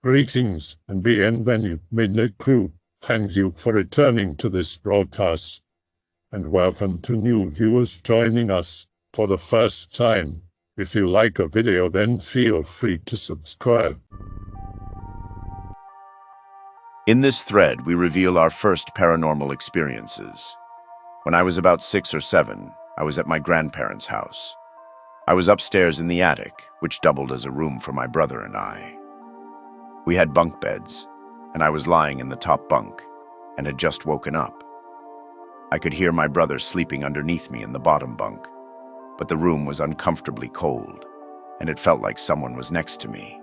Greetings and bienvenue, Midnight Crew. Thank you for returning to this broadcast. And welcome to new viewers joining us for the first time. If you like a video, then feel free to subscribe. In this thread, we reveal our first paranormal experiences. When I was about 6 or 7, I was at my grandparents' house. I was upstairs in the attic, which doubled as a room for my brother and I. We had bunk beds, and I was lying in the top bunk and had just woken up. I could hear my brother sleeping underneath me in the bottom bunk, but the room was uncomfortably cold, and it felt like someone was next to me.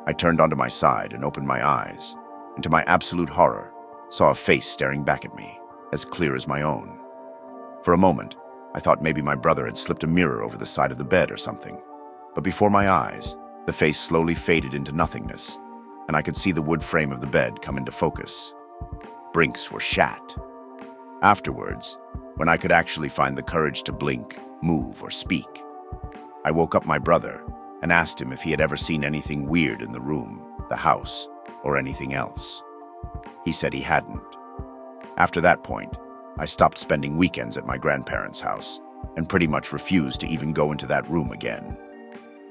I turned onto my side and opened my eyes, and to my absolute horror, saw a face staring back at me, as clear as my own. For a moment, I thought maybe my brother had slipped a mirror over the side of the bed or something, but before my eyes, the face slowly faded into nothingness, and I could see the wood frame of the bed come into focus. Brinks were shat. Afterwards, when I could actually find the courage to blink, move, or speak, I woke up my brother and asked him if he had ever seen anything weird in the room, the house, or anything else. He said he hadn't. After that point, I stopped spending weekends at my grandparents' house and pretty much refused to even go into that room again.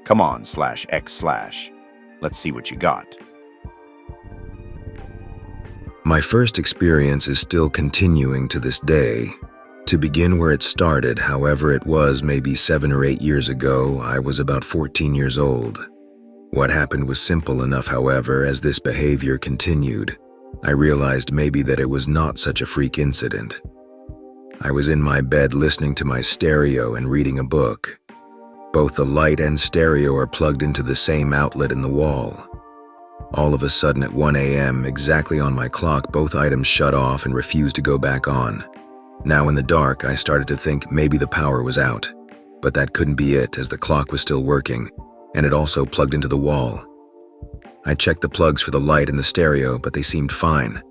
Come on, /X/. Let's see what you got. My first experience is still continuing to this day. To begin where it started, however, it was maybe 7 or 8 years ago. I was about 14 years old. What happened was simple enough, however, as this behavior continued. I realized maybe that it was not such a freak incident. I was in my bed listening to my stereo and reading a book. Both the light and stereo are plugged into the same outlet in the wall. All of a sudden at 1 a.m., exactly on my clock, both items shut off and refused to go back on. Now in the dark, I started to think maybe the power was out, but that couldn't be it, as the clock was still working, and it also plugged into the wall. I checked the plugs for the light and the stereo, but they seemed fine.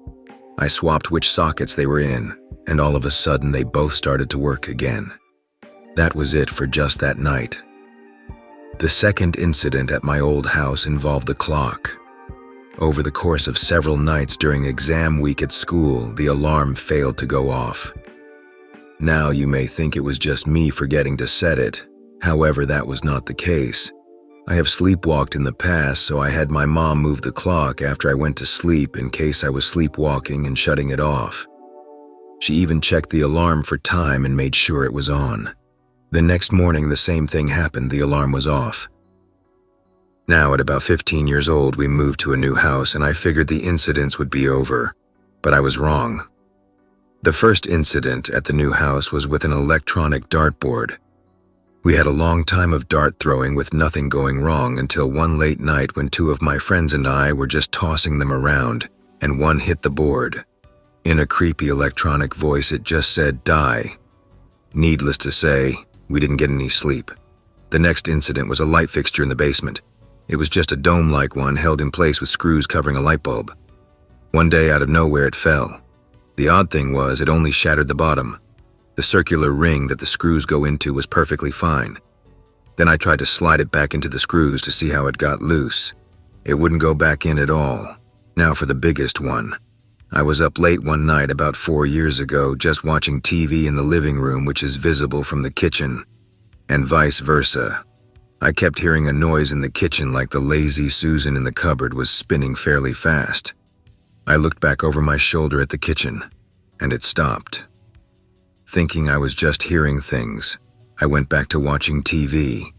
I swapped which sockets they were in, and all of a sudden they both started to work again. That was it for just that night. The second incident at my old house involved the clock. Over the course of several nights during exam week at school, the alarm failed to go off. Now you may think it was just me forgetting to set it. However, that was not the case. I have sleepwalked in the past, so I had my mom move the clock after I went to sleep in case I was sleepwalking and shutting it off. She even checked the alarm for time and made sure it was on. The next morning, the same thing happened. The alarm was off. Now, at about 15 years old, we moved to a new house, and I figured the incidents would be over, but I was wrong. The first incident at the new house was with an electronic dartboard. We had a long time of dart throwing with nothing going wrong until one late night when 2 of my friends and I were just tossing them around, and one hit the board. In a creepy electronic voice, it just said, "Die." Needless to say, we didn't get any sleep. The next incident was a light fixture in the basement. It was just a dome-like one held in place with screws covering a light bulb. One day, out of nowhere, it fell. The odd thing was, it only shattered the bottom. The circular ring that the screws go into was perfectly fine. Then I tried to slide it back into the screws to see how it got loose. It wouldn't go back in at all. Now for the biggest one. I was up late one night about 4 years ago, just watching TV in the living room, which is visible from the kitchen, and vice versa. I kept hearing a noise in the kitchen like the lazy Susan in the cupboard was spinning fairly fast. I looked back over my shoulder at the kitchen, and it stopped. Thinking I was just hearing things, I went back to watching TV.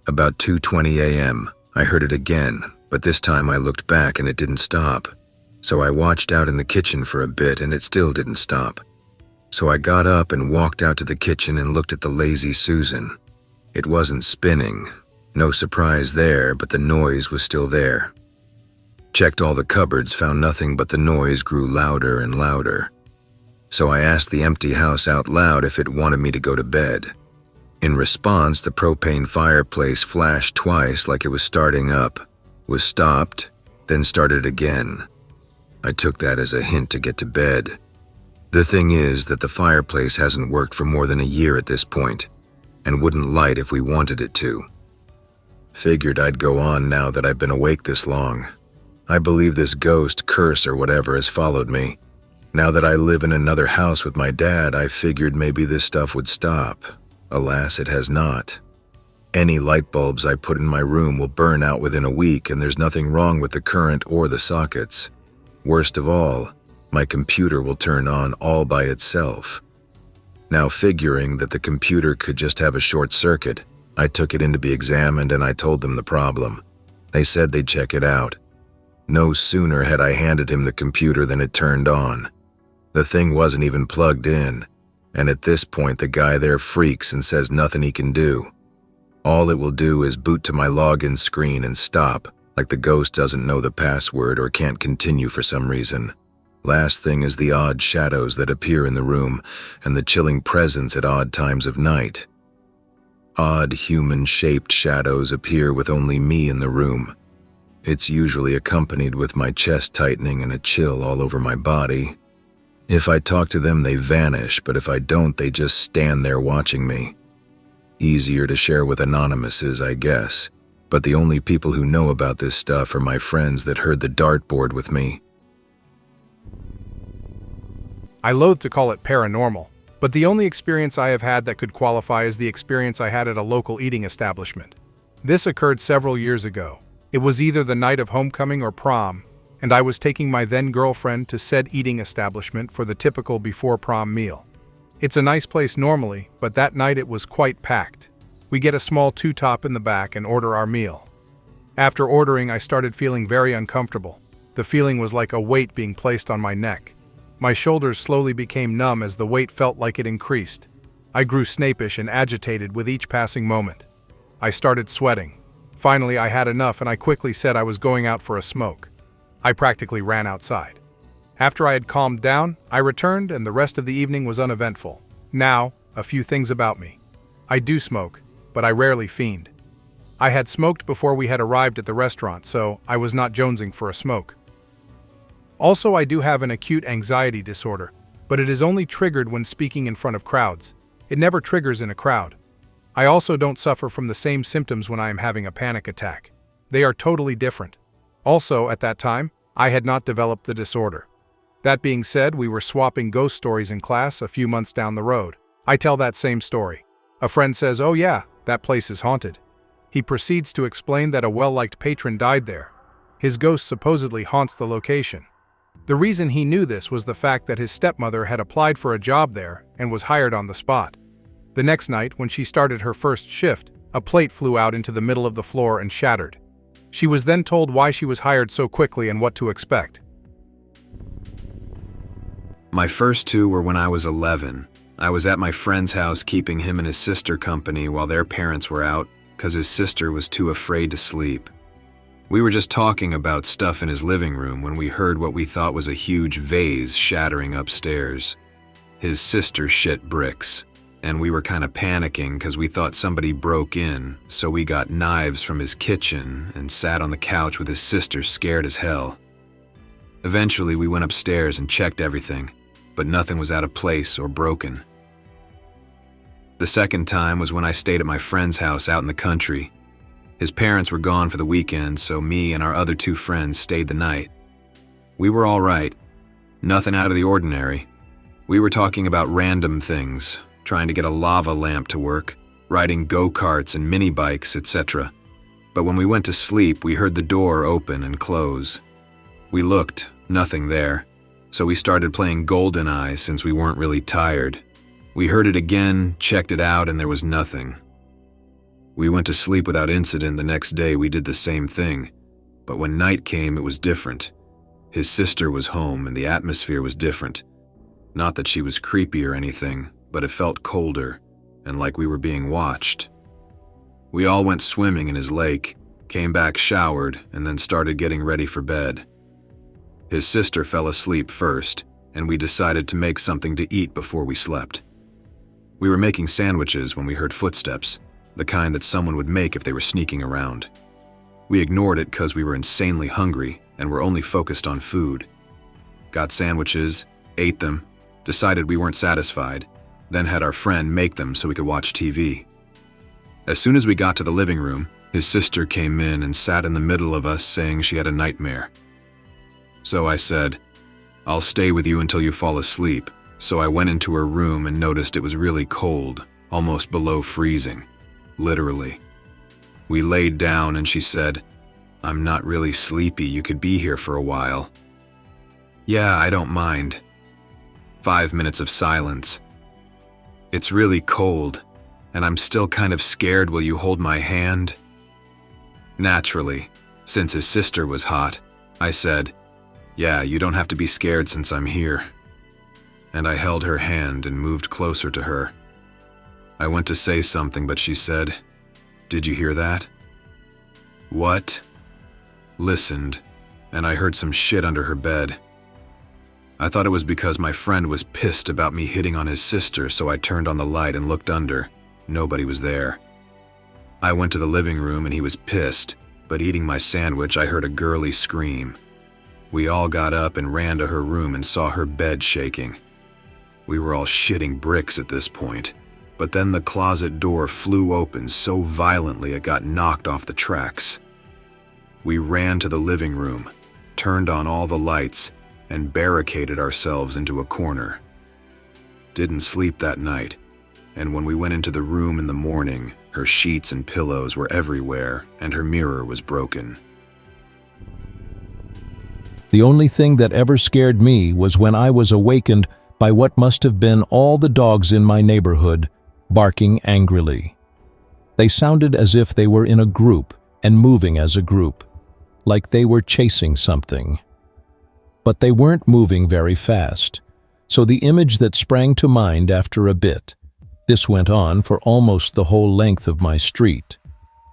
About 2:20 a.m., I heard it again, but this time I looked back and it didn't stop. So I watched out in the kitchen for a bit and it still didn't stop. So I got up and walked out to the kitchen and looked at the lazy Susan. It wasn't spinning. No surprise there, but the noise was still there. Checked all the cupboards, found nothing, but the noise grew louder and louder. So I asked the empty house out loud if it wanted me to go to bed. In response, the propane fireplace flashed twice like it was starting up, was stopped, then started again. I took that as a hint to get to bed. The thing is that the fireplace hasn't worked for more than a year at this point, and wouldn't light if we wanted it to. Figured I'd go on now that I've been awake this long. I believe this ghost, curse, or whatever has followed me. Now that I live in another house with my dad, I figured maybe this stuff would stop. Alas, it has not. Any light bulbs I put in my room will burn out within a week, and there's nothing wrong with the current or the sockets. Worst of all, my computer will turn on all by itself. Now, figuring that the computer could just have a short circuit, I took it in to be examined and I told them the problem. They said they'd check it out. No sooner had I handed him the computer than it turned on. The thing wasn't even plugged in, and at this point the guy there freaks and says nothing he can do. All it will do is boot to my login screen and stop, like the ghost doesn't know the password or can't continue for some reason. Last thing is the odd shadows that appear in the room and the chilling presence at odd times of night. Odd human-shaped shadows appear with only me in the room. It's usually accompanied with my chest tightening and a chill all over my body. If I talk to them, they vanish, but if I don't, they just stand there watching me. Easier to share with anonymouses, I guess, but the only people who know about this stuff are my friends that heard the dartboard with me. I loathe to call it paranormal, but the only experience I have had that could qualify is the experience I had at a local eating establishment. This occurred several years ago. It was either the night of homecoming or prom, and I was taking my then-girlfriend to said eating establishment for the typical before-prom meal. It's a nice place normally, but that night it was quite packed. We get a small two-top in the back and order our meal. After ordering, I started feeling very uncomfortable. The feeling was like a weight being placed on my neck. My shoulders slowly became numb as the weight felt like it increased. I grew snapish and agitated with each passing moment. I started sweating. Finally, I had enough and I quickly said I was going out for a smoke. I practically ran outside. After I had calmed down, I returned and the rest of the evening was uneventful. Now, a few things about me. I do smoke, but I rarely fiend. I had smoked before we had arrived at the restaurant, so I was not jonesing for a smoke. Also, I do have an acute anxiety disorder, but it is only triggered when speaking in front of crowds. It never triggers in a crowd. I also don't suffer from the same symptoms when I am having a panic attack. They are totally different. Also, at that time, I had not developed the disorder. That being said, we were swapping ghost stories in class a few months down the road. I tell that same story. A friend says, "Oh yeah, that place is haunted." He proceeds to explain that a well-liked patron died there. His ghost supposedly haunts the location. The reason he knew this was the fact that his stepmother had applied for a job there and was hired on the spot. The next night, when she started her first shift, a plate flew out into the middle of the floor and shattered. She was then told why she was hired so quickly and what to expect. My first two were when I was 11. I was at my friend's house keeping him and his sister company while their parents were out because his sister was too afraid to sleep. We were just talking about stuff in his living room when we heard what we thought was a huge vase shattering upstairs. His sister shit bricks, and we were kind of panicking because we thought somebody broke in, so we got knives from his kitchen and sat on the couch with his sister scared as hell. Eventually, we went upstairs and checked everything, but nothing was out of place or broken. The second time was when I stayed at my friend's house out in the country. His parents were gone for the weekend, so me and our other two friends stayed the night. We were all right. Nothing out of the ordinary. We were talking about random things, trying to get a lava lamp to work, riding go-karts and mini bikes, etc. But when we went to sleep, we heard the door open and close. We looked, nothing there, so we started playing GoldenEye since we weren't really tired. We heard it again, checked it out, and there was nothing. We went to sleep without incident. The next day we did the same thing, but when night came it was different. His sister was home and the atmosphere was different. Not that she was creepy or anything, but it felt colder and like we were being watched. We all went swimming in his lake, came back showered, and then started getting ready for bed. His sister fell asleep first, and we decided to make something to eat before we slept. We were making sandwiches when we heard footsteps, the kind that someone would make if they were sneaking around. We ignored it because we were insanely hungry and were only focused on food. Got sandwiches, ate them, decided we weren't satisfied, then had our friend make them so we could watch TV. As soon as we got to the living room, his sister came in and sat in the middle of us saying she had a nightmare. So I said, "I'll stay with you until you fall asleep." So I went into her room and noticed it was really cold, almost below freezing. Literally. We laid down and she said, "I'm not really sleepy, you could be here for a while." "Yeah, I don't mind." 5 minutes of silence. "It's really cold, and I'm still kind of scared. Will you hold my hand?" Naturally, since his sister was hot, I said, "Yeah, you don't have to be scared since I'm here." And I held her hand and moved closer to her. I went to say something, but she said, "Did you hear that?" "What?" Listened, and I heard some shit under her bed. I thought it was because my friend was pissed about me hitting on his sister, so I turned on the light and looked under. Nobody was there. I went to the living room and he was pissed, but eating my sandwich, I heard a girly scream. We all got up and ran to her room and saw her bed shaking. We were all shitting bricks at this point, but then the closet door flew open so violently it got knocked off the tracks. We ran to the living room, turned on all the lights, and barricaded ourselves into a corner. Didn't sleep that night, and when we went into the room in the morning, her sheets and pillows were everywhere, and her mirror was broken. The only thing that ever scared me was when I was awakened by what must have been all the dogs in my neighborhood barking angrily. They sounded as if they were in a group and moving as a group, like they were chasing something. But they weren't moving very fast, so the image that sprang to mind after a bit, this went on for almost the whole length of my street,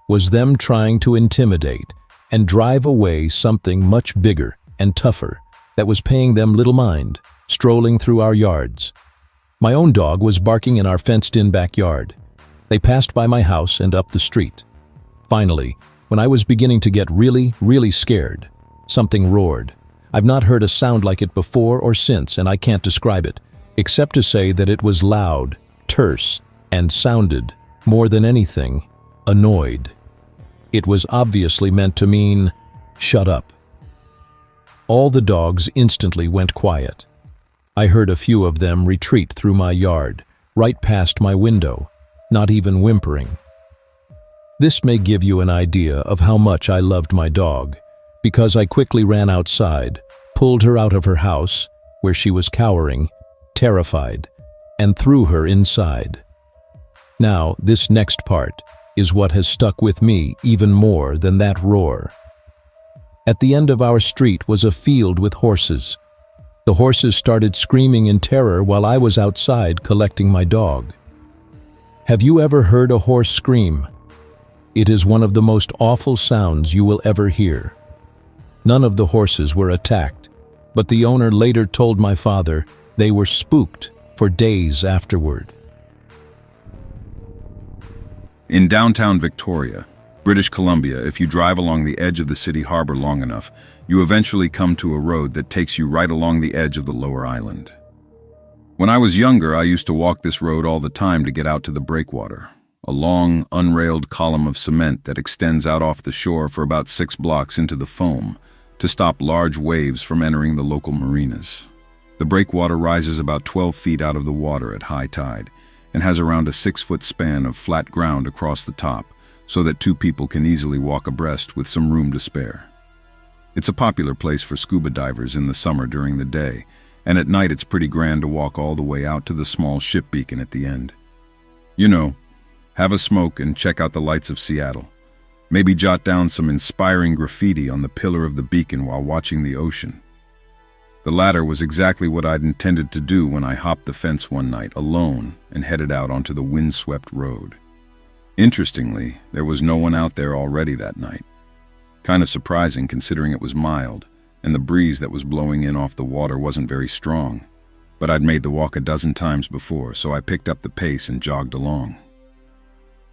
was them trying to intimidate and drive away something much bigger and tougher that was paying them little mind, strolling through our yards. My own dog was barking in our fenced-in backyard. They passed by my house and up the street. Finally, when I was beginning to get really, really scared, something roared. I've not heard a sound like it before or since, and I can't describe it, except to say that it was loud, terse, and sounded, more than anything, annoyed. It was obviously meant to mean, "Shut up." All the dogs instantly went quiet. I heard a few of them retreat through my yard, right past my window, not even whimpering. This may give you an idea of how much I loved my dog, because I quickly ran outside, pulled her out of her house, where she was cowering, terrified, and threw her inside. Now, this next part is what has stuck with me even more than that roar. At the end of our street was a field with horses. The horses started screaming in terror while I was outside collecting my dog. Have you ever heard a horse scream? It is one of the most awful sounds you will ever hear. None of the horses were attacked, but the owner later told my father they were spooked for days afterward. In downtown Victoria, British Columbia, if you drive along the edge of the city harbor long enough, you eventually come to a road that takes you right along the edge of the lower island. When I was younger, I used to walk this road all the time to get out to the breakwater, a long, unrailed column of cement that extends out off the shore for about 6 blocks into the foam to stop large waves from entering the local marinas. The breakwater rises about 12 feet out of the water at high tide and has around a 6-foot span of flat ground across the top so that 2 people can easily walk abreast with some room to spare. It's a popular place for scuba divers in the summer during the day, and at night it's pretty grand to walk all the way out to the small ship beacon at the end. You know, have a smoke and check out the lights of Seattle. Maybe jot down some inspiring graffiti on the pillar of the beacon while watching the ocean. The latter was exactly what I'd intended to do when I hopped the fence one night alone and headed out onto the windswept road. Interestingly, there was no one out there already that night. Kind of surprising considering it was mild, and the breeze that was blowing in off the water wasn't very strong. But I'd made the walk a dozen times before, so I picked up the pace and jogged along.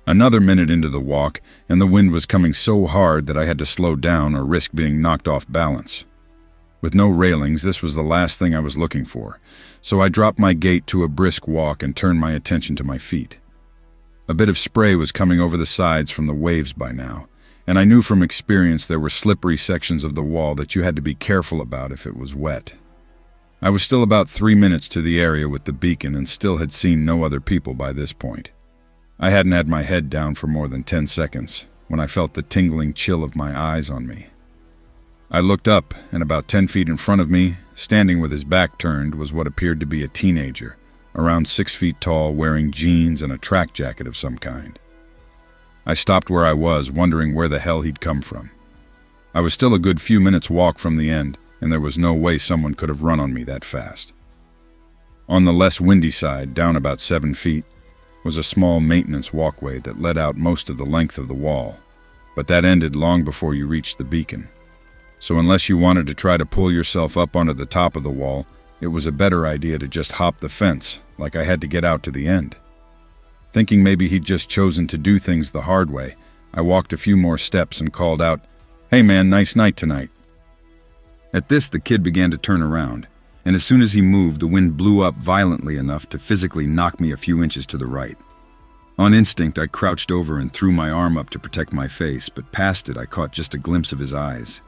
Another minute into the walk, and the wind was coming so hard that I had to slow down or risk being knocked off balance. With no railings, this was the last thing I was looking for, so I dropped my gait to a brisk walk and turned my attention to my feet. A bit of spray was coming over the sides from the waves by now, and I knew from experience there were slippery sections of the wall that you had to be careful about if it was wet. I was still about 3 minutes to the area with the beacon and still had seen no other people by this point. I hadn't had my head down for more than 10 seconds when I felt the tingling chill of my eyes on me. I looked up, and about 10 feet in front of me, standing with his back turned, was what appeared to be a teenager, around 6 feet tall, wearing jeans and a track jacket of some kind. I stopped where I was, wondering where the hell he'd come from. I was still a good few minutes' walk from the end, and there was no way someone could have run on me that fast. On the less windy side, down about 7 feet, was a small maintenance walkway that led out most of the length of the wall, but that ended long before you reached the beacon. So unless you wanted to try to pull yourself up onto the top of the wall, it was a better idea to just hop the fence, like I had to get out to the end. Thinking maybe he'd just chosen to do things the hard way, I walked a few more steps and called out, "Hey man, nice night tonight." At this, the kid began to turn around, and as soon as he moved, the wind blew up violently enough to physically knock me a few inches to the right. On instinct, I crouched over and threw my arm up to protect my face, but past it, I caught just a glimpse of his eyes.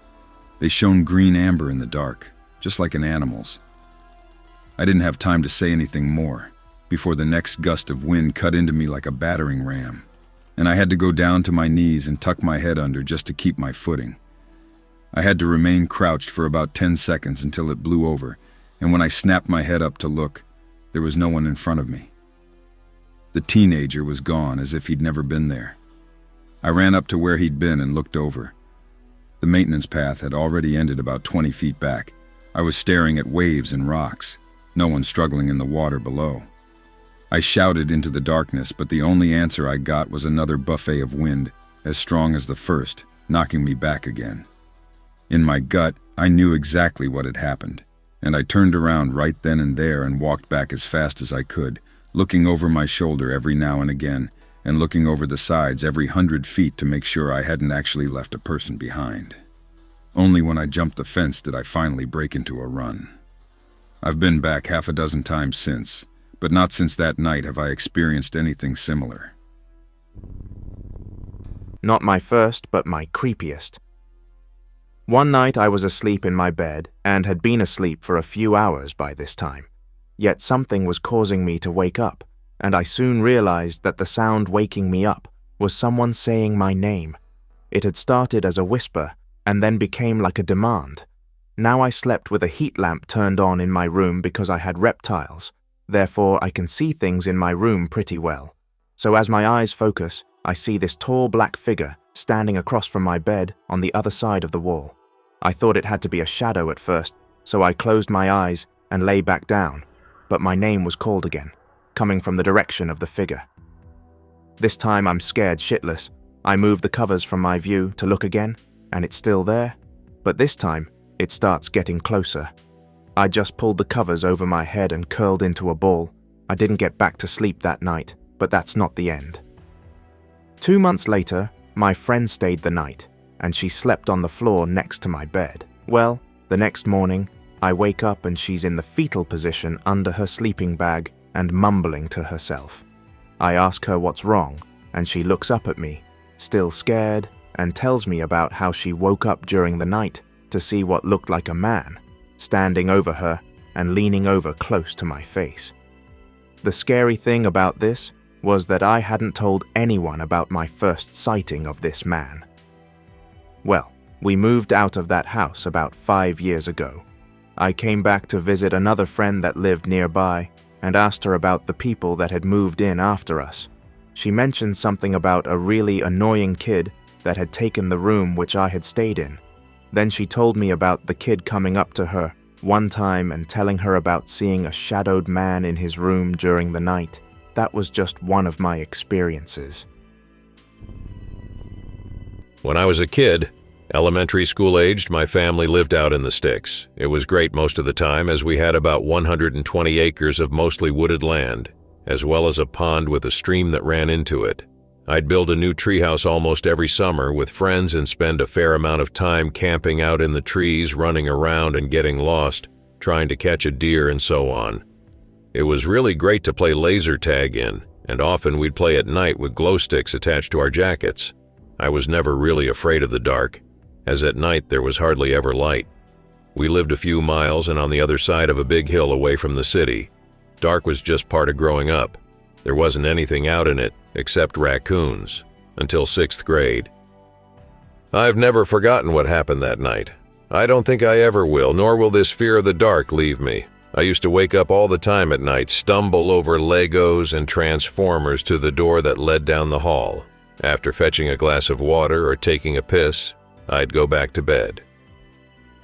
They shone green amber in the dark, just like an animal's. I didn't have time to say anything more, before the next gust of wind cut into me like a battering ram, and I had to go down to my knees and tuck my head under just to keep my footing. I had to remain crouched for about 10 seconds until it blew over, and when I snapped my head up to look, there was no one in front of me. The teenager was gone as if he'd never been there. I ran up to where he'd been and looked over. The maintenance path had already ended about 20 feet back. I was staring at waves and rocks, no one struggling in the water below. I shouted into the darkness, but the only answer I got was another buffet of wind, as strong as the first, knocking me back again. In my gut, I knew exactly what had happened, and I turned around right then and there and walked back as fast as I could, looking over my shoulder every now and again, and looking over the sides every 100 feet to make sure I hadn't actually left a person behind. Only when I jumped the fence did I finally break into a run. I've been back half a dozen times since, but not since that night have I experienced anything similar. Not my first, but my creepiest. One night I was asleep in my bed and had been asleep for a few hours by this time. Yet something was causing me to wake up, and I soon realized that the sound waking me up was someone saying my name. It had started as a whisper and then became like a demand. Now I slept with a heat lamp turned on in my room because I had reptiles. Therefore, I can see things in my room pretty well. So as my eyes focus, I see this tall black figure standing across from my bed on the other side of the wall. I thought it had to be a shadow at first, so I closed my eyes and lay back down, but my name was called again, coming from the direction of the figure. This time I'm scared shitless. I move the covers from my view to look again, and it's still there, but this time it starts getting closer. I just pulled the covers over my head and curled into a ball. I didn't get back to sleep that night, but that's not the end. 2 months later, my friend stayed the night, and she slept on the floor next to my bed. Well, the next morning, I wake up and she's in the fetal position under her sleeping bag and mumbling to herself. I ask her what's wrong, and she looks up at me, still scared, and tells me about how she woke up during the night to see what looked like a man standing over her and leaning over close to my face. The scary thing about this was that I hadn't told anyone about my first sighting of this man. Well, we moved out of that house about 5 years ago. I came back to visit another friend that lived nearby and asked her about the people that had moved in after us. She mentioned something about a really annoying kid that had taken the room which I had stayed in. Then she told me about the kid coming up to her one time and telling her about seeing a shadowed man in his room during the night. That was just one of my experiences. When I was a kid, elementary school aged, my family lived out in the sticks. It was great most of the time as we had about 120 acres of mostly wooded land, as well as a pond with a stream that ran into it. I'd build a new treehouse almost every summer with friends and spend a fair amount of time camping out in the trees, running around and getting lost, trying to catch a deer and so on. It was really great to play laser tag in, and often we'd play at night with glow sticks attached to our jackets. I was never really afraid of the dark, as at night there was hardly ever light. We lived a few miles and on the other side of a big hill away from the city. Dark was just part of growing up. There wasn't anything out in it except raccoons, until 6th grade. I've never forgotten what happened that night. I don't think I ever will, nor will this fear of the dark leave me. I used to wake up all the time at night, stumble over Legos and Transformers to the door that led down the hall. After fetching a glass of water or taking a piss, I'd go back to bed.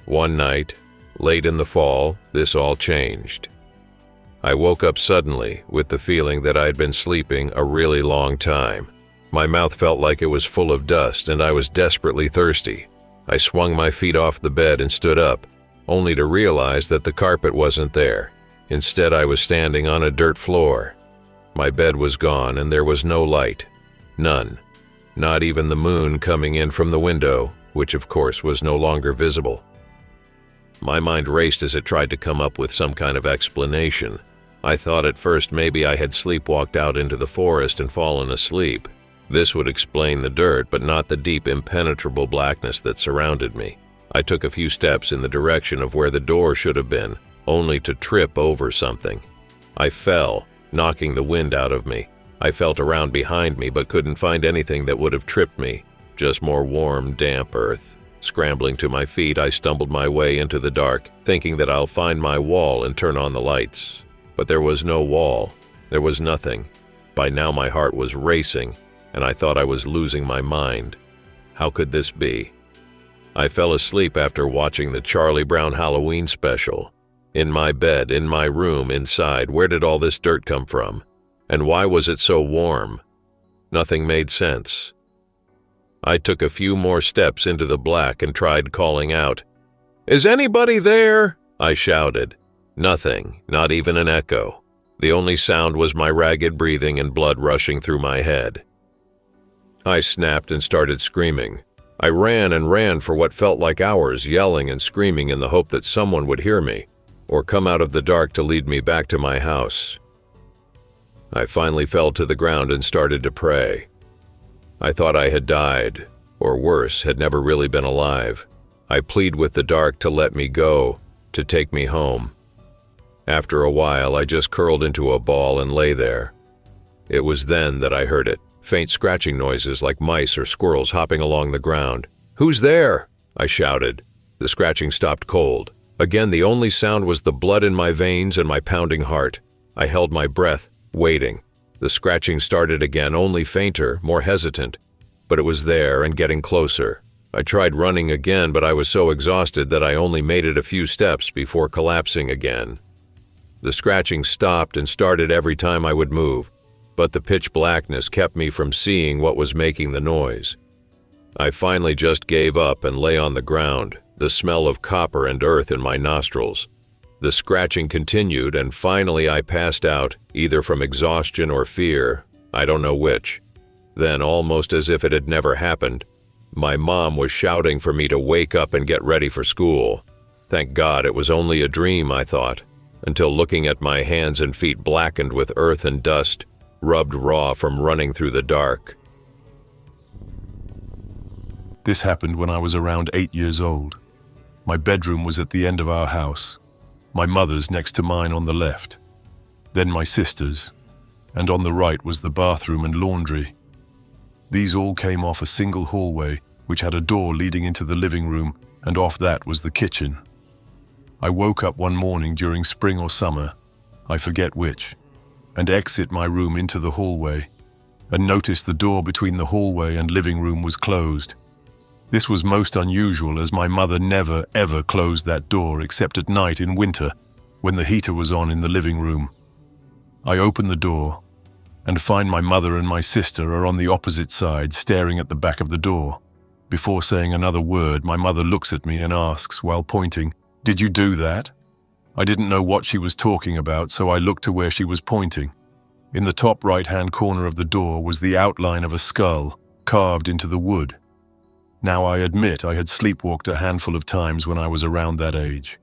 One night, late in the fall, this all changed. I woke up suddenly with the feeling that I'd been sleeping a really long time. My mouth felt like it was full of dust and I was desperately thirsty. I swung my feet off the bed and stood up, only to realize that the carpet wasn't there. Instead, I was standing on a dirt floor. My bed was gone and there was no light. None. Not even the moon coming in from the window, which of course was no longer visible. My mind raced as it tried to come up with some kind of explanation. I thought at first maybe I had sleepwalked out into the forest and fallen asleep. This would explain the dirt, but not the deep, impenetrable blackness that surrounded me. I took a few steps in the direction of where the door should have been, only to trip over something. I fell, knocking the wind out of me. I felt around behind me but couldn't find anything that would have tripped me, just more warm, damp earth. Scrambling to my feet, I stumbled my way into the dark, thinking that I'll find my wall and turn on the lights. But there was no wall. There was nothing. By now my heart was racing, and I thought I was losing my mind. How could this be? I fell asleep after watching the Charlie Brown Halloween special. In my bed, in my room, inside, where did all this dirt come from? And why was it so warm? Nothing made sense. I took a few more steps into the black and tried calling out. "Is anybody there?" I shouted. Nothing, not even an echo. The only sound was my ragged breathing and blood rushing through my head. I snapped and started screaming. I ran and ran for what felt like hours, yelling and screaming in the hope that someone would hear me, or come out of the dark to lead me back to my house. I finally fell to the ground and started to pray. I thought I had died, or worse, had never really been alive. I plead with the dark to let me go, to take me home. After a while, I just curled into a ball and lay there. It was then that I heard it, faint scratching noises like mice or squirrels hopping along the ground. "Who's there?" I shouted. The scratching stopped cold. Again, the only sound was the blood in my veins and my pounding heart. I held my breath, waiting. The scratching started again, only fainter, more hesitant. But it was there and getting closer. I tried running again, but I was so exhausted that I only made it a few steps before collapsing again. The scratching stopped and started every time I would move, but the pitch blackness kept me from seeing what was making the noise. I finally just gave up and lay on the ground, the smell of copper and earth in my nostrils. The scratching continued, and finally I passed out, either from exhaustion or fear, I don't know which. Then, almost as if it had never happened, my mom was shouting for me to wake up and get ready for school. Thank God it was only a dream, I thought, until looking at my hands and feet blackened with earth and dust, rubbed raw from running through the dark. This happened when I was around 8 years old. My bedroom was at the end of our house, my mother's next to mine on the left, then my sister's, and on the right was the bathroom and laundry. These all came off a single hallway which had a door leading into the living room, and off that was the kitchen. I woke up one morning during spring or summer, I forget which, and exit my room into the hallway, and noticed the door between the hallway and living room was closed. This was most unusual, as my mother never ever closed that door except at night in winter when the heater was on in the living room. I open the door and find my mother and my sister are on the opposite side staring at the back of the door. Before saying another word, my mother looks at me and asks, while pointing, "Did you do that?" I didn't know what she was talking about, so I looked to where she was pointing. In the top right-hand corner of the door was the outline of a skull carved into the wood. Now, I admit I had sleepwalked a handful of times when I was around that age,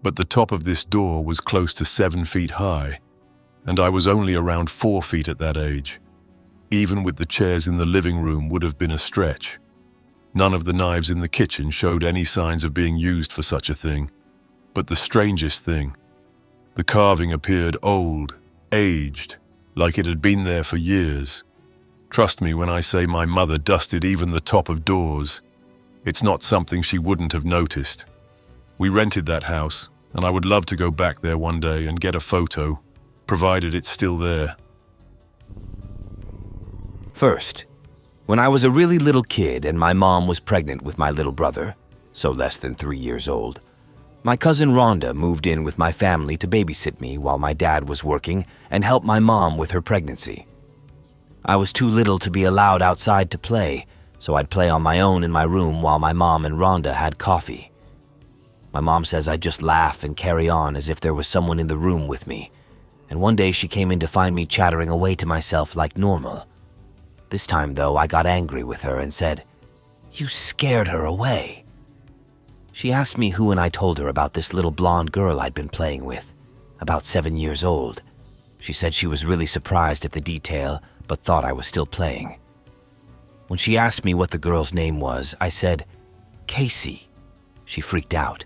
but the top of this door was close to 7 feet high, and I was only around 4 feet at that age. even with the chairs in the living room, would have been a stretch. None of the knives in the kitchen showed any signs of being used for such a thing. But the strangest thing, the carving appeared old, aged, like it had been there for years. Trust me when I say my mother dusted even the top of doors. It's not something she wouldn't have noticed. We rented that house, and I would love to go back there one day and get a photo, provided it's still there. First, when I was a really little kid and my mom was pregnant with my little brother, so less than 3 years old, my cousin Rhonda moved in with my family to babysit me while my dad was working and help my mom with her pregnancy. I was too little to be allowed outside to play, so I'd play on my own in my room while my mom and Rhonda had coffee. My mom says I'd just laugh and carry on as if there was someone in the room with me, and one day she came in to find me chattering away to myself like normal. This time, though, I got angry with her and said, "You scared her away." She asked me who, and I told her about this little blonde girl I'd been playing with, about 7 years old. She said she was really surprised at the detail, but thought I was still playing. When she asked me what the girl's name was, I said, "Casey." She freaked out.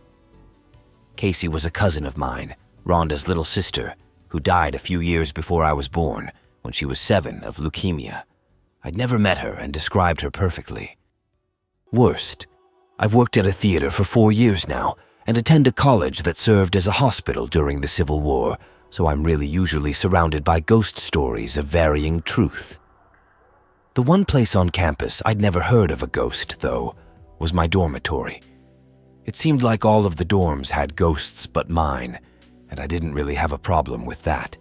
Casey was a cousin of mine, Rhonda's little sister, who died a few years before I was born, when she was 7, of leukemia. I'd never met her and described her perfectly. Worst, I've worked at a theater for 4 years now and attend a college that served as a hospital during the Civil War, so I'm really usually surrounded by ghost stories of varying truth. The one place on campus I'd never heard of a ghost, though, was my dormitory. It seemed like all of the dorms had ghosts but mine, and I didn't really have a problem with that.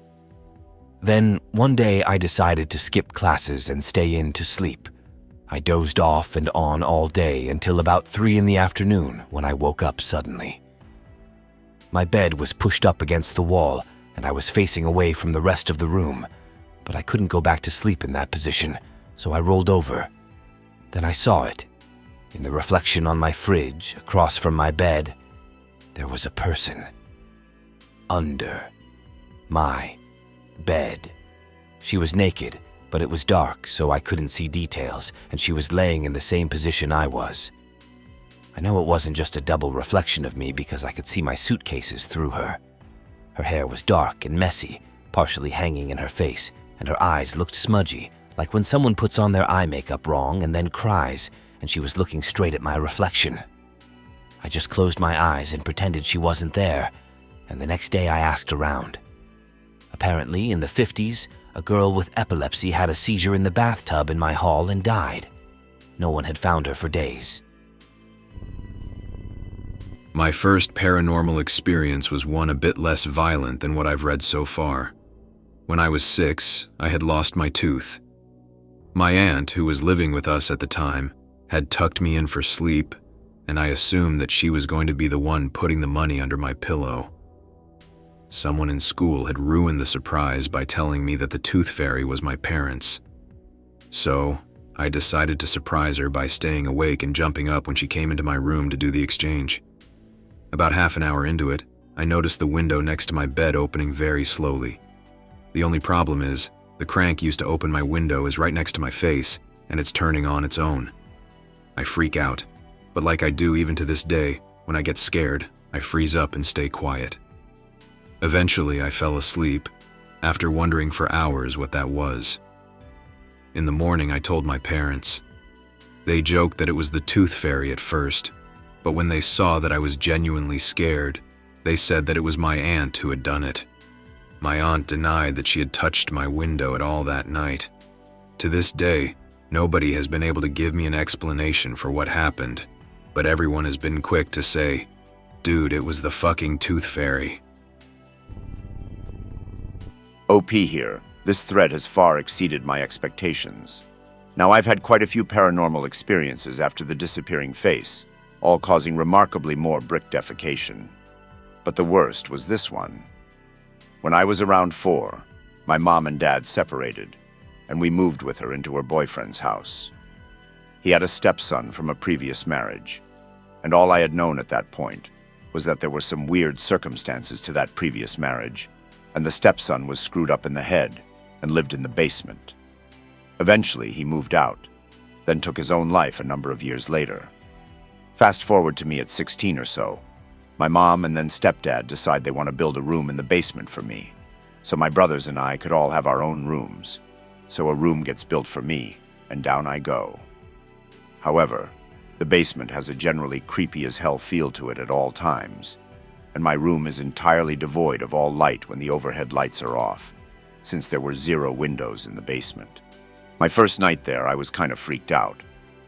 Then, one day I decided to skip classes and stay in to sleep. I dozed off and on all day until about 3 in the afternoon when I woke up suddenly. My bed was pushed up against the wall and I was facing away from the rest of the room, but I couldn't go back to sleep in that position, so I rolled over. Then I saw it. In the reflection on my fridge, across from my bed, there was a person. Under my bed. She was naked, but it was dark, so I couldn't see details, and she was laying in the same position I was. I know it wasn't just a double reflection of me because I could see my suitcases through her. Her hair was dark and messy, partially hanging in her face, and her eyes looked smudgy, like when someone puts on their eye makeup wrong and then cries, and she was looking straight at my reflection. I just closed my eyes and pretended she wasn't there, and the next day I asked around. Apparently, in the 50s, a girl with epilepsy had a seizure in the bathtub in my hall and died. No one had found her for days. My first paranormal experience was one a bit less violent than what I've read so far. When I was 6, I had lost my tooth. My aunt, who was living with us at the time, had tucked me in for sleep, and I assumed that she was going to be the one putting the money under my pillow. Someone in school had ruined the surprise by telling me that the tooth fairy was my parents. So, I decided to surprise her by staying awake and jumping up when she came into my room to do the exchange. About half an hour into it, I noticed the window next to my bed opening very slowly. The only problem is, the crank used to open my window is right next to my face, and it's turning on its own. I freak out, but like I do even to this day, when I get scared, I freeze up and stay quiet. Eventually, I fell asleep, after wondering for hours what that was. In the morning, I told my parents. They joked that it was the tooth fairy at first, but when they saw that I was genuinely scared, they said that it was my aunt who had done it. My aunt denied that she had touched my window at all that night. To this day, nobody has been able to give me an explanation for what happened, but everyone has been quick to say, "Dude, it was the fucking tooth fairy." OP here. This thread has far exceeded my expectations. Now, I've had quite a few paranormal experiences after the disappearing face, all causing remarkably more brick defecation. But the worst was this one. When I was around 4, my mom and dad separated, and we moved with her into her boyfriend's house. He had a stepson from a previous marriage, and all I had known at that point was that there were some weird circumstances to that previous marriage, and the stepson was screwed up in the head and lived in the basement. Eventually, he moved out, then took his own life a number of years later. Fast forward to me at 16 or so. My mom and then stepdad decide they want to build a room in the basement for me, so my brothers and I could all have our own rooms. So a room gets built for me, and down I go. However, the basement has a generally creepy as hell feel to it at all times, and my room is entirely devoid of all light when the overhead lights are off, since there were 0 windows in the basement. My first night there, I was kind of freaked out,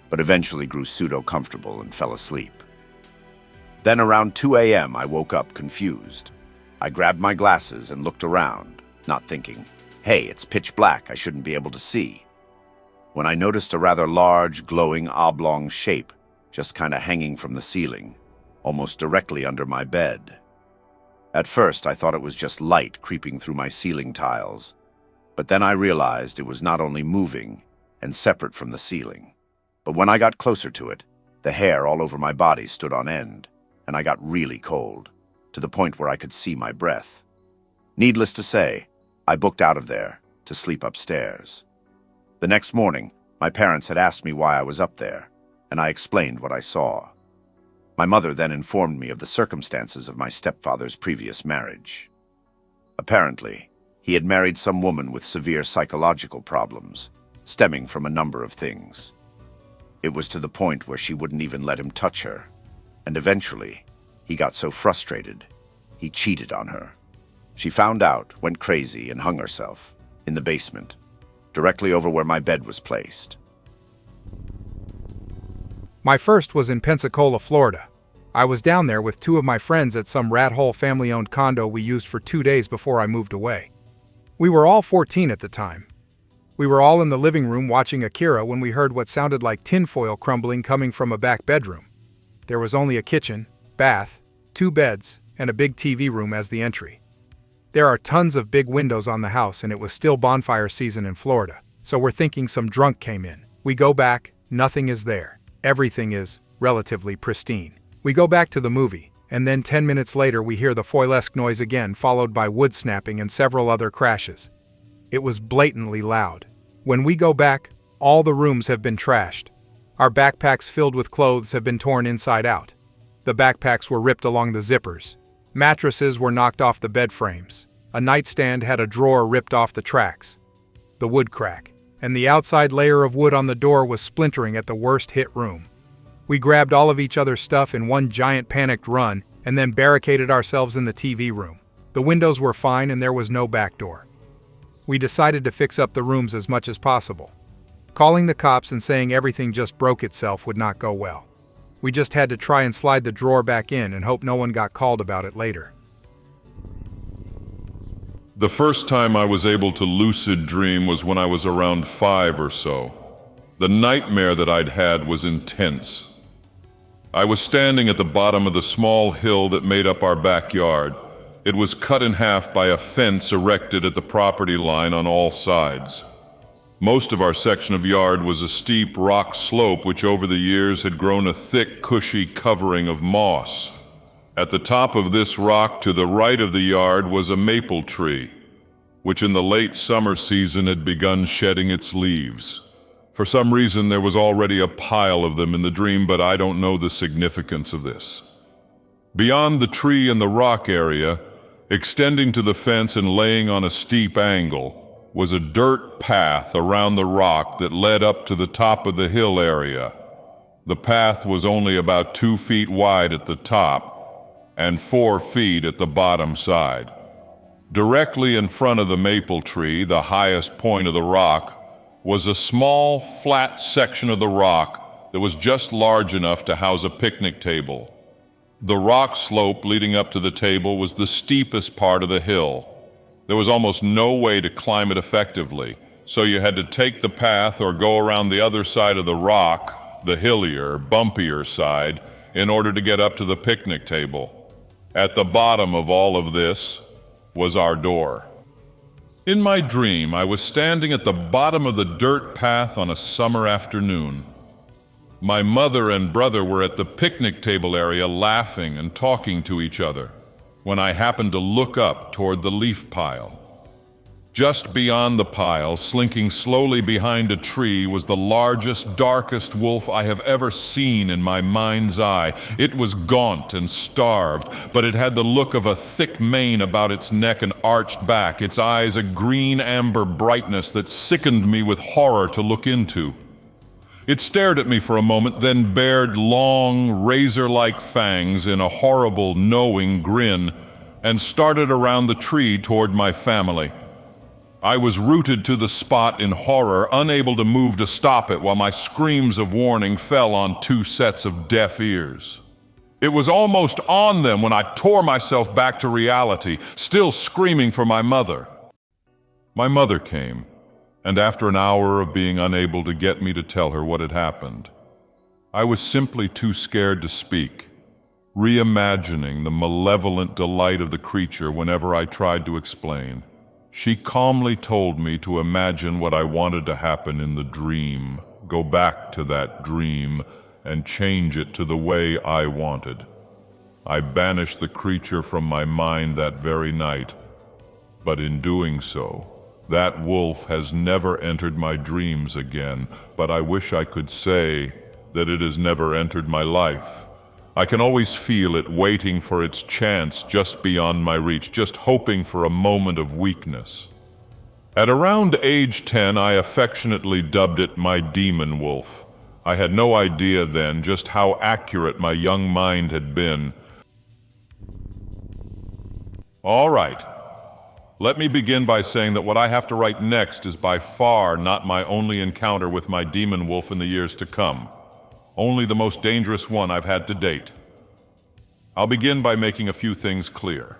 but eventually grew pseudo-comfortable and fell asleep. Then around 2 a.m., I woke up confused. I grabbed my glasses and looked around, not thinking, hey, it's pitch black, I shouldn't be able to see, when I noticed a rather large, glowing oblong shape just kind of hanging from the ceiling, almost directly under my bed. At first, I thought it was just light creeping through my ceiling tiles, but then I realized it was not only moving and separate from the ceiling, but when I got closer to it, the hair all over my body stood on end, and I got really cold, to the point where I could see my breath. Needless to say, I booked out of there to sleep upstairs. The next morning, my parents had asked me why I was up there, and I explained what I saw. My mother then informed me of the circumstances of my stepfather's previous marriage. Apparently, he had married some woman with severe psychological problems, stemming from a number of things. It was to the point where she wouldn't even let him touch her, and eventually, he got so frustrated, he cheated on her. She found out, went crazy, and hung herself in the basement, directly over where my bed was placed. My first was in Pensacola, Florida. I was down there with 2 of my friends at some rat hole family-owned condo we used for 2 days before I moved away. We were all 14 at the time. We were all in the living room watching Akira when we heard what sounded like tinfoil crumbling coming from a back bedroom. There was only a kitchen, bath, 2 beds, and a big TV room as the entry. There are tons of big windows on the house, and it was still bonfire season in Florida, so we're thinking some drunk came in. We go back, nothing is there. Everything is relatively pristine. We go back to the movie, and then 10 minutes later we hear the foil-esque noise again, followed by wood snapping and several other crashes. It was blatantly loud. When we go back, all the rooms have been trashed. Our backpacks filled with clothes have been torn inside out. The backpacks were ripped along the zippers. Mattresses were knocked off the bed frames. A nightstand had a drawer ripped off the tracks. The wood crack, and the outside layer of wood on the door was splintering at the worst hit room. We grabbed all of each other's stuff in one giant panicked run and then barricaded ourselves in the TV room. The windows were fine and there was no back door. We decided to fix up the rooms as much as possible. Calling the cops and saying everything just broke itself would not go well. We just had to try and slide the drawer back in and hope no one got called about it later. The first time I was able to lucid dream was when I was around 5 or so. The nightmare that I'd had was intense. I was standing at the bottom of the small hill that made up our backyard. It was cut in half by a fence erected at the property line on all sides. Most of our section of yard was a steep rock slope which over the years had grown a thick, cushy covering of moss. At the top of this rock to the right of the yard was a maple tree, which in the late summer season had begun shedding its leaves. For some reason there was already a pile of them in the dream, but I don't know the significance of this. Beyond the tree and the rock area, extending to the fence and laying on a steep angle, was a dirt path around the rock that led up to the top of the hill area. The path was only about 2 feet wide at the top and 4 feet at the bottom side. Directly in front of the maple tree, the highest point of the rock, was a small, flat section of the rock that was just large enough to house a picnic table. The rock slope leading up to the table was the steepest part of the hill. There was almost no way to climb it effectively, so you had to take the path or go around the other side of the rock, the hillier, bumpier side, in order to get up to the picnic table. At the bottom of all of this was our door. In my dream, I was standing at the bottom of the dirt path on a summer afternoon. My mother and brother were at the picnic table area laughing and talking to each other when I happened to look up toward the leaf pile. Just beyond the pile, slinking slowly behind a tree, was the largest, darkest wolf I have ever seen in my mind's eye. It was gaunt and starved, but it had the look of a thick mane about its neck and arched back, its eyes a green-amber brightness that sickened me with horror to look into. It stared at me for a moment, then bared long, razor-like fangs in a horrible, knowing grin, and started around the tree toward my family. I was rooted to the spot in horror, unable to move to stop it, while my screams of warning fell on two sets of deaf ears. It was almost on them when I tore myself back to reality, still screaming for my mother. My mother came, and after an hour of being unable to get me to tell her what had happened, I was simply too scared to speak, reimagining the malevolent delight of the creature whenever I tried to explain. She calmly told me to imagine what I wanted to happen in the dream, go back to that dream, and change it to the way I wanted. I banished the creature from my mind that very night, but in doing so, that wolf has never entered my dreams again, but I wish I could say that it has never entered my life. I can always feel it waiting for its chance just beyond my reach, just hoping for a moment of weakness. At around age 10, I affectionately dubbed it my Demonwolf. I had no idea then just how accurate my young mind had been. All right. Let me begin by saying that what I have to write next is by far not my only encounter with my Demonwolf in the years to come. Only the most dangerous one I've had to date. I'll begin by making a few things clear.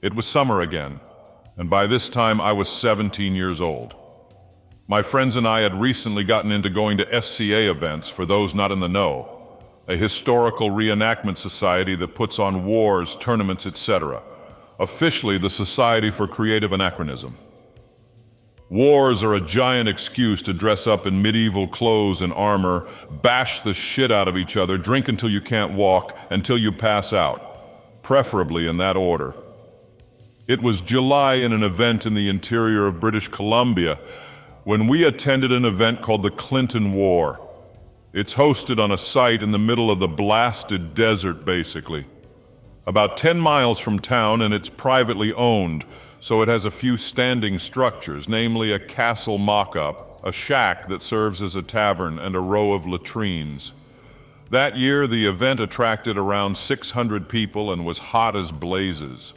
It was summer again, and by this time I was 17 years old. My friends and I had recently gotten into going to SCA events, for those not in the know, a historical reenactment society that puts on wars, tournaments, etc. Officially the Society for Creative Anachronism. Wars are a giant excuse to dress up in medieval clothes and armor, bash the shit out of each other, drink until you can't walk, until you pass out, preferably in that order. It was July in an event in the interior of British Columbia when we attended an event called the Clinton War. It's hosted on a site in the middle of the blasted desert, basically. About 10 miles from town, and it's privately owned, so it has a few standing structures, namely a castle mock-up, a shack that serves as a tavern, and a row of latrines. That year, the event attracted around 600 people and was hot as blazes.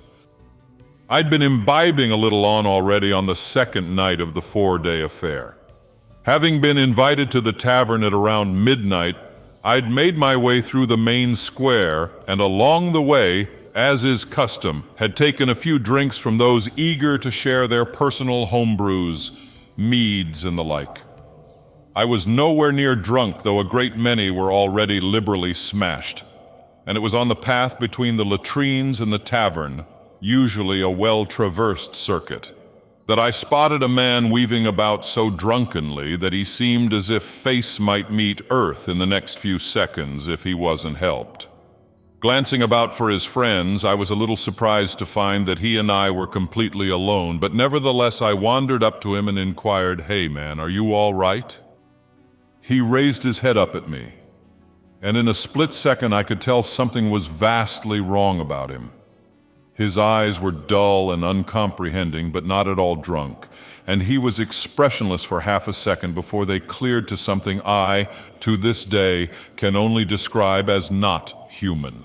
I'd been imbibing a little already on the second night of the 4-day affair. Having been invited to the tavern at around midnight, I'd made my way through the main square, and along the way, as is custom, had taken a few drinks from those eager to share their personal homebrews, meads and the like. I was nowhere near drunk, though a great many were already liberally smashed, and it was on the path between the latrines and the tavern, usually a well-traversed circuit, that I spotted a man weaving about so drunkenly that he seemed as if face might meet earth in the next few seconds if he wasn't helped. Glancing about for his friends, I was a little surprised to find that he and I were completely alone, but nevertheless I wandered up to him and inquired, "Hey man, are you all right?" He raised his head up at me, and in a split second I could tell something was vastly wrong about him. His eyes were dull and uncomprehending, but not at all drunk, and he was expressionless for half a second before they cleared to something I, to this day, can only describe as not human.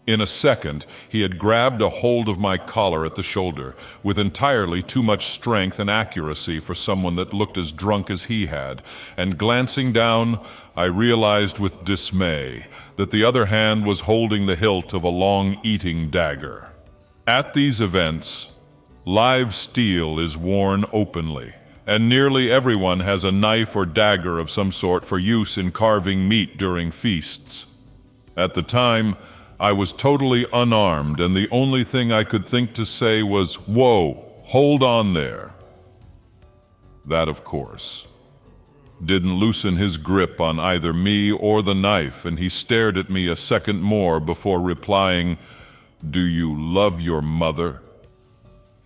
In a second, he had grabbed a hold of my collar at the shoulder, with entirely too much strength and accuracy for someone that looked as drunk as he had, and glancing down, I realized with dismay that the other hand was holding the hilt of a long eating dagger. At these events, live steel is worn openly, and nearly everyone has a knife or dagger of some sort for use in carving meat during feasts. At the time, I was totally unarmed, and the only thing I could think to say was, "Whoa, hold on there." That, of course, didn't loosen his grip on either me or the knife, and he stared at me a second more before replying, "Do you love your mother?"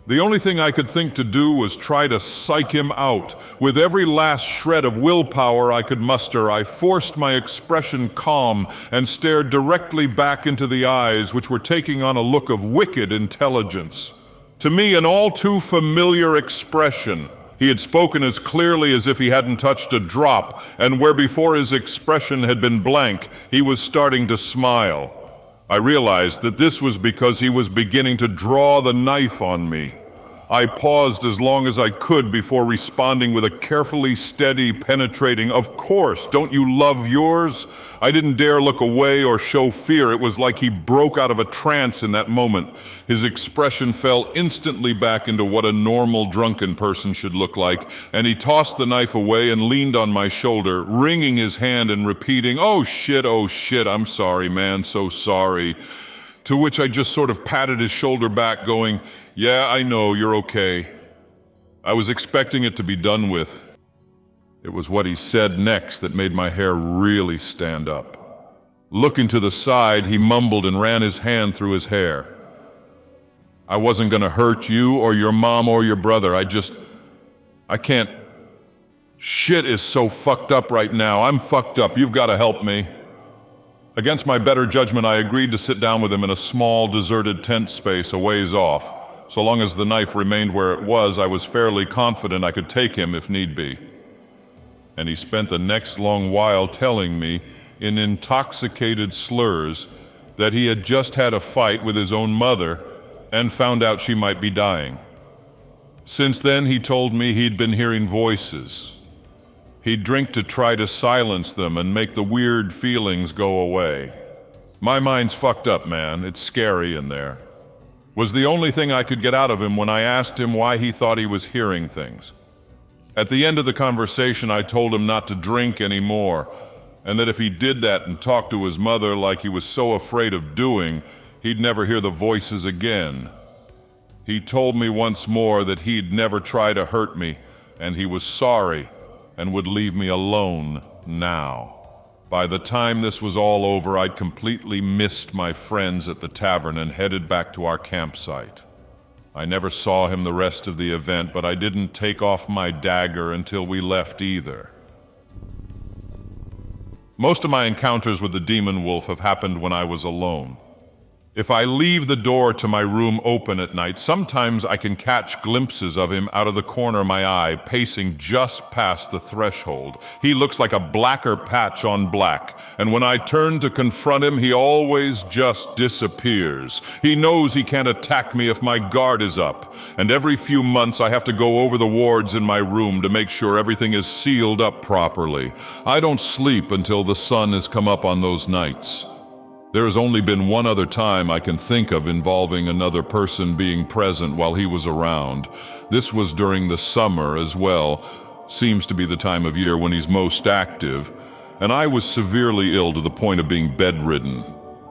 The only thing I could think to do was try to psych him out. With every last shred of willpower I could muster, I forced my expression calm and stared directly back into the eyes, which were taking on a look of wicked intelligence. To me, an all too familiar expression. He had spoken as clearly as if he hadn't touched a drop, and where before his expression had been blank, he was starting to smile. I realized that this was because he was beginning to draw the knife on me. I paused as long as I could before responding with a carefully steady, penetrating, "Of course, don't you love yours?" I didn't dare look away or show fear. It was like he broke out of a trance in that moment. His expression fell instantly back into what a normal drunken person should look like, and he tossed the knife away and leaned on my shoulder, wringing his hand and repeating, oh shit, I'm sorry, man, so sorry." To which I just sort of patted his shoulder back, going, "Yeah, I know, you're okay." I was expecting it to be done with. It was what he said next that made my hair really stand up. Looking to the side, he mumbled and ran his hand through his hair. "I wasn't gonna hurt you or your mom or your brother. I can't. Shit is so fucked up right now. I'm fucked up. You've gotta help me." Against my better judgment, I agreed to sit down with him in a small, deserted tent space a ways off. So long as the knife remained where it was, I was fairly confident I could take him if need be. And he spent the next long while telling me, in intoxicated slurs, that he had just had a fight with his own mother and found out she might be dying. Since then, he told me he'd been hearing voices. He'd drink to try to silence them and make the weird feelings go away. My mind's fucked up, man. It's scary in there. Was the only thing I could get out of him when I asked him why he thought he was hearing things. At the end of the conversation, I told him not to drink anymore, and that if he did that and talked to his mother like he was so afraid of doing, he'd never hear the voices again. He told me once more that he'd never try to hurt me, and he was sorry and would leave me alone now. By the time this was all over, I'd completely missed my friends at the tavern and headed back to our campsite. I never saw him the rest of the event, but I didn't take off my dagger until we left either. Most of my encounters with the Demonwolf have happened when I was alone. If I leave the door to my room open at night, sometimes I can catch glimpses of him out of the corner of my eye, pacing just past the threshold. He looks like a blacker patch on black, and when I turn to confront him, he always just disappears. He knows he can't attack me if my guard is up, and every few months I have to go over the wards in my room to make sure everything is sealed up properly. I don't sleep until the sun has come up on those nights. There has only been one other time I can think of involving another person being present while he was around. This was during the summer as well. Seems to be the time of year when he's most active. And I was severely ill to the point of being bedridden.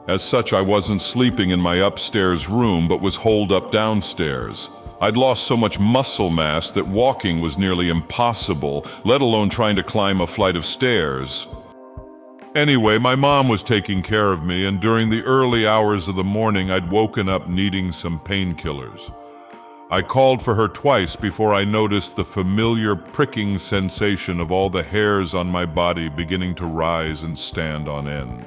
As such, I wasn't sleeping in my upstairs room, but was holed up downstairs. I'd lost so much muscle mass that walking was nearly impossible, let alone trying to climb a flight of stairs. Anyway, my mom was taking care of me, and during the early hours of the morning, I'd woken up needing some painkillers. I called for her twice before I noticed the familiar pricking sensation of all the hairs on my body beginning to rise and stand on end.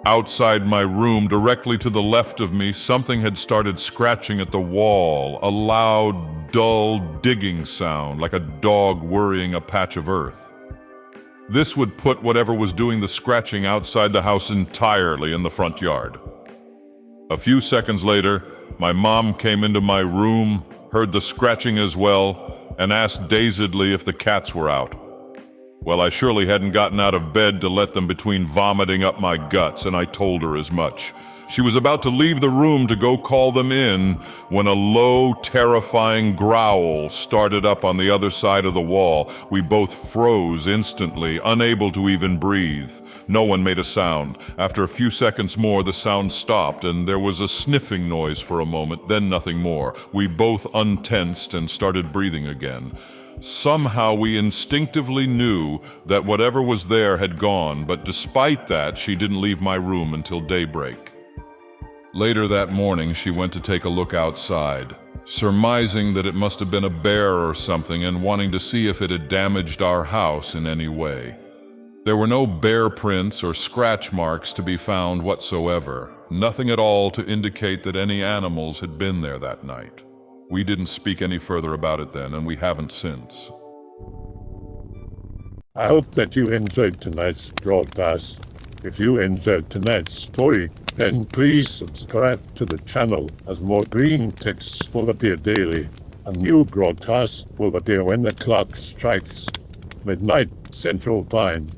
Outside my room, directly to the left of me, something had started scratching at the wall, a loud, dull digging sound, like a dog worrying a patch of earth. This would put whatever was doing the scratching outside the house entirely in the front yard. A few seconds later, my mom came into my room, heard the scratching as well, and asked dazedly if the cats were out. Well, I surely hadn't gotten out of bed to let them between vomiting up my guts, and I told her as much. She was about to leave the room to go call them in when a low, terrifying growl started up on the other side of the wall. We both froze instantly, unable to even breathe. No one made a sound. After a few seconds more, the sound stopped, and there was a sniffing noise for a moment, then nothing more. We both untensed and started breathing again. Somehow we instinctively knew that whatever was there had gone, but despite that, she didn't leave my room until daybreak. Later that morning, she went to take a look outside. surmising that it must have been a bear or something and wanting to see if it had damaged our house in any way. There were no bear prints or scratch marks to be found whatsoever, nothing at all to indicate that any animals had been there that night. We didn't speak any further about it then, and we haven't since. I hope that you enjoyed tonight's broadcast. If you enjoyed tonight's story, then please subscribe to the channel, as more Greentext will appear daily. A new broadcast will appear when the clock strikes midnight Central Time.